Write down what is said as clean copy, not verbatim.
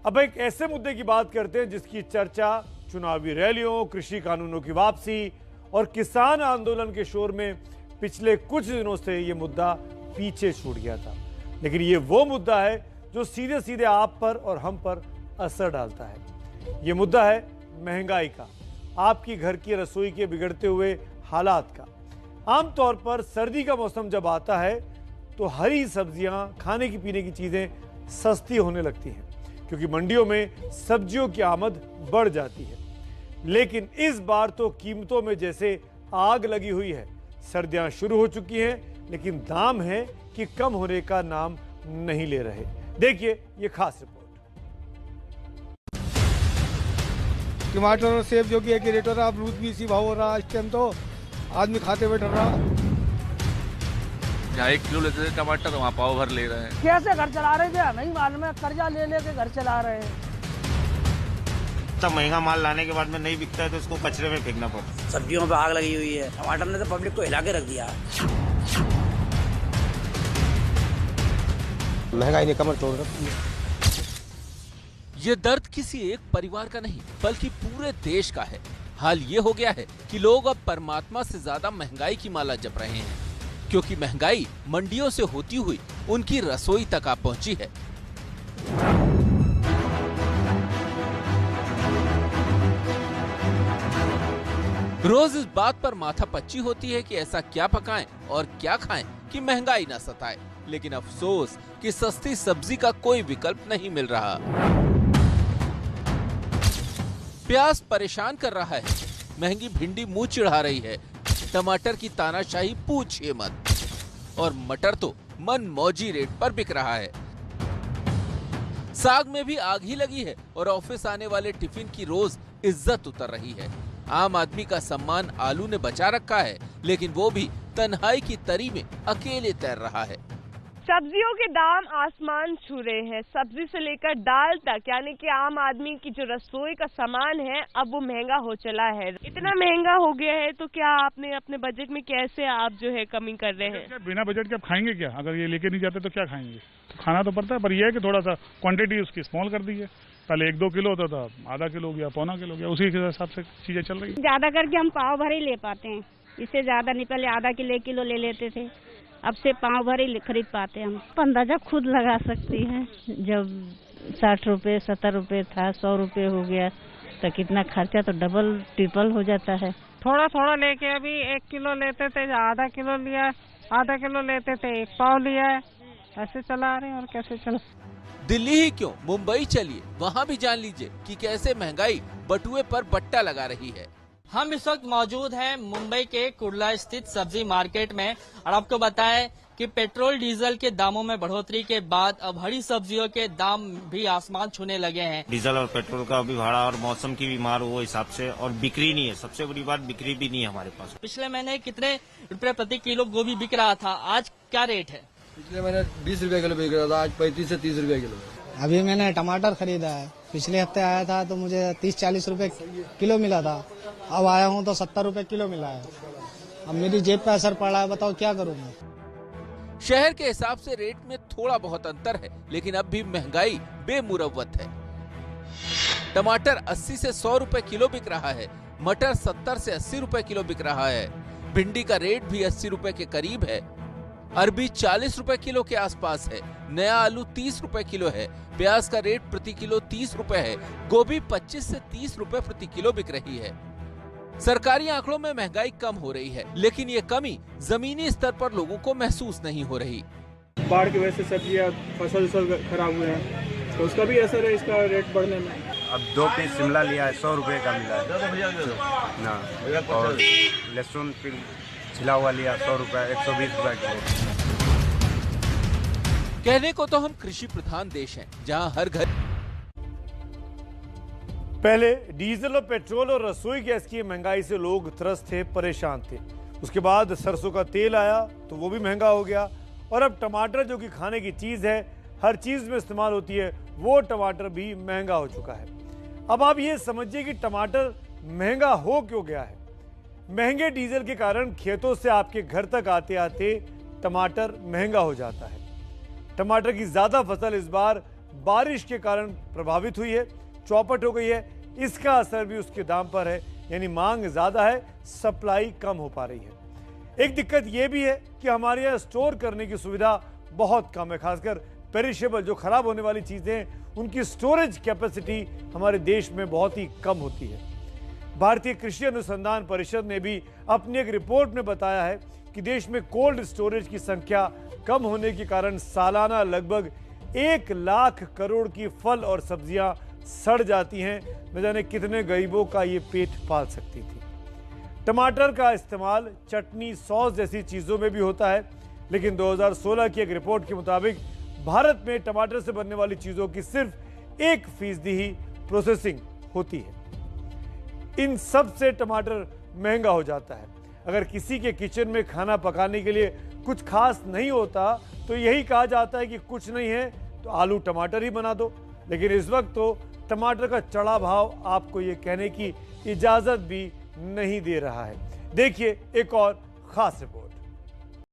अब एक ऐसे मुद्दे की बात करते हैं जिसकी चर्चा चुनावी रैलियों, कृषि कानूनों की वापसी और किसान आंदोलन के शोर में पिछले कुछ दिनों से ये मुद्दा पीछे छूट गया था। लेकिन ये वो मुद्दा है जो सीधे सीधे आप पर और हम पर असर डालता है। ये मुद्दा है महंगाई का, आपकी घर की रसोई के बिगड़ते हुए हालात का। आमतौर पर सर्दी का मौसम जब आता है तो हरी सब्जियां, खाने की पीने की चीजें सस्ती होने लगती हैं क्योंकि मंडियों में सब्जियों की आमद बढ़ जाती है। लेकिन इस बार तो कीमतों में जैसे आग लगी हुई है। सर्दियां शुरू हो चुकी हैं लेकिन दाम है कि कम होने का नाम नहीं ले रहे। देखिए ये खास रिपोर्ट। टमाटर और सेब जो कि एक ही रेट हो रहा है, अमरूद भी इसी भाव हो रहा है। इस टाइम तो आदमी खाते हुए डर रहा। जहाँ 1 किलो लेते थे टमाटर वहाँ पाव भर ले रहे हैं। कैसे घर चला रहे थे नहीं मालूम है, कर्जा ले लेके घर चला रहे हैं। इतना महंगा माल लाने के बाद में नहीं बिकता है तो उसको कचरे में फेंकना पड़ता है। सब्जियों पे आग लगी हुई है। टमाटर ने तो पब्लिक को हिला के रख दिया। महंगाई ने कमर तोड़ रखी है। ये दर्द किसी एक परिवार का नहीं बल्कि पूरे देश का है। हाल ये हो गया है कि लोग अब परमात्मा से ज्यादा महंगाई की माला जप रहे हैं क्योंकि महंगाई मंडियों से होती हुई उनकी रसोई तक आ पहुंची है। रोज इस बात पर माथापच्ची होती है कि ऐसा क्या पकाएं और क्या खाएं कि महंगाई न सताए। लेकिन अफसोस कि सस्ती सब्जी का कोई विकल्प नहीं मिल रहा। प्याज परेशान कर रहा है, महंगी भिंडी मुंह चिढ़ा रही है, टमाटर की तानाशाही पूछिए मत, और मटर तो मन मौजी रेट पर बिक रहा है। साग में भी आग ही लगी है और ऑफिस आने वाले टिफिन की रोज इज्जत उतर रही है। आम आदमी का सम्मान आलू ने बचा रखा है लेकिन वो भी तन्हाई की तरी में अकेले तैर रहा है। सब्जियों के दाम आसमान छू रहे हैं। सब्जी से लेकर दाल तक, यानी कि आम आदमी की जो रसोई का सामान है अब वो महंगा हो चला है। इतना महंगा हो गया है तो क्या आपने अपने बजट में कैसे आप जो है कमी कर रहे हैं? बिना बजट के आप खाएंगे क्या? अगर ये लेके नहीं जाते तो क्या खाएंगे? तो खाना तो पड़ता है, पर यह है कि थोड़ा सा क्वांटिटी उसकी स्मॉल कर दी है। पहले 1-2 किलो होता था, आधा किलो हो गया, पौना किलो हो गया, उसी के हिसाब से चीजें चल रही है। ज्यादा करके हम पाव भर ही ले पाते हैं, इससे ज्यादा नहीं। पहले आधा किलो 1 किलो ले लेते थे, अब से पाव भर ही खरीद पाते हम। अंदाजा खुद लगा सकती है। जब 60 रुपए 70 रुपए था, 100 रुपए हो गया तो कितना खर्चा तो डबल ट्रिपल हो जाता है। थोड़ा थोड़ा लेके अभी 1 किलो लेते थे, आधा किलो लिया, आधा किलो लेते थे 1 पाव लिया, ऐसे चला रहे हैं। और कैसे चला? दिल्ली ही क्यों, मुंबई चलिए, वहाँ भी जान लीजिए कि कैसे महंगाई बटुए पर बट्टा लगा रही है। हम इस वक्त मौजूद हैं मुंबई के कुर्ला स्थित सब्जी मार्केट में और आपको बताएं कि पेट्रोल डीजल के दामों में बढ़ोतरी के बाद अब हरी सब्जियों के दाम भी आसमान छूने लगे हैं। डीजल और पेट्रोल का भी भाड़ा और मौसम की भी मार वो हिसाब से, और बिक्री नहीं है। सबसे बड़ी बात बिक्री भी नहीं है हमारे पास। पिछले महीने कितने रुपए प्रति किलो गोभी बिक रहा था, आज क्या रेट है? पिछले महीने 20 रुपए किलो बिक रहा था, आज 35 से 30 रुपए किलो। अभी मैंने टमाटर खरीदा है, पिछले हफ्ते आया था तो मुझे 30-40 रुपए किलो मिला था, अब आया हूँ तो 70 रुपए किलो मिला है। अब मेरी जेब पे असर पड़ा है, बताओ क्या करूँ मैं। शहर के हिसाब से रेट में थोड़ा बहुत अंतर है लेकिन अब भी महंगाई बेमुरव्वत है। टमाटर 80 से 100 रुपए किलो बिक रहा है, मटर 70 से 80 रुपए किलो बिक रहा है, भिंडी का रेट भी 80 रुपए के करीब है, अरबी 40 रुपए किलो के आसपास है, नया आलू 30 रुपए किलो है, प्याज का रेट प्रति किलो 30 रुपए है, गोभी 25 से 30 रुपए प्रति किलो बिक रही है। सरकारी आंकड़ों में महंगाई कम हो रही है लेकिन ये कमी जमीनी स्तर पर लोगों को महसूस नहीं हो रही। बाढ़ की वजह से सब्जियां फसल खराब हुए हैं तो उसका भी असर है इसका रेट बढ़ने में। अब 2 पीस शिमला लिया है, 100 रुपए का मिला है ना, और लहसुन छिला हुआ लिया 100 रुपए, 120 रुपए किलो। कहने को तो हम कृषि प्रधान देश हैं जहां हर घर पहले डीजल और पेट्रोल और रसोई गैस की महंगाई से लोग त्रस्त थे, परेशान थे। उसके बाद सरसों का तेल आया तो वो भी महंगा हो गया, और अब टमाटर जो कि खाने की चीज है, हर चीज में इस्तेमाल होती है, वो टमाटर भी महंगा हो चुका है। अब आप ये समझिए कि टमाटर महंगा हो क्यों गया है। महंगे डीजल के कारण खेतों से आपके घर तक आते आते टमाटर महंगा हो जाता है। टमाटर की ज्यादा फसल इस बार बारिश के कारण प्रभावित हुई है, चौपट हो गई है। इसका असर भी उसके दाम पर है, यानी मांग ज्यादा है, सप्लाई कम हो पा रही है। एक दिक्कत यह भी है कि हमारे यहाँ स्टोर करने की सुविधा बहुत कम है, खासकर पेरिशेबल जो खराब होने वाली चीजें हैं उनकी स्टोरेज कैपेसिटी हमारे देश में बहुत ही कम होती है। भारतीय कृषि अनुसंधान परिषद ने भी अपनी एक रिपोर्ट में बताया है कि देश में कोल्ड स्टोरेज की संख्या कम होने के कारण सालाना लगभग 1 लाख करोड़ की फल और सब्जियां सड़ जाती हैं। न जाने कितने गरीबों का ये पेट पाल सकती थी। टमाटर का इस्तेमाल चटनी, सॉस जैसी चीजों में भी होता है, लेकिन 2016 की एक रिपोर्ट के मुताबिक भारत में टमाटर से बनने वाली चीजों की सिर्फ 1% ही प्रोसेसिंग होती है। इन सब से टमाटर महंगा हो जाता है। अगर किसी के किचन में खाना पकाने के लिए कुछ खास नहीं होता तो यही कहा जाता है कि कुछ नहीं है तो आलू टमाटर ही बना दो, लेकिन इस वक्त तो टमाटर का चढ़ा भाव आपको ये कहने की इजाजत भी नहीं दे रहा है। देखिए एक और खास रिपोर्ट।